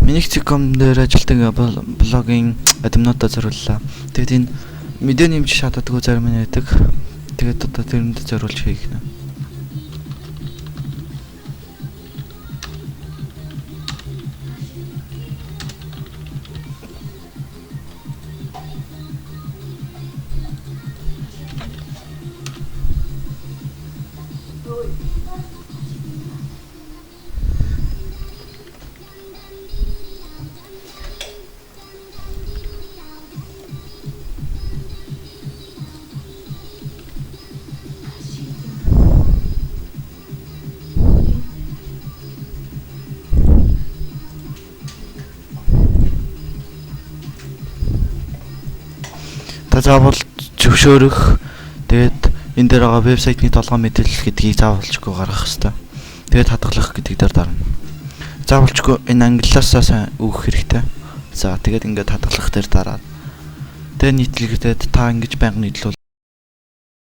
Minix.com дээр ажилладаг блогийн админуудаа зориуллаа. Тэгээд энэ мэдээний юмч шатадгүй зарим нь байдаг. Тэгээд одоо тэрэнд зориулж хийх нэ. Заавал зөвшөөрөх. Тэгээд энэ дээр байгаа вебсайтны толгой мэдээлэл гэдгийг заавалчгүй гаргах хэрэгтэй. Тэгээд хадгалах гэдэг дээр дарна. Заавалчгүй энэ англиасаа сайн өгөх хэрэгтэй. За тэгээд ингээд хадгалах дээр дараад. Тэгээд нийтлэгдээд та ингэж байнга нийтлүүл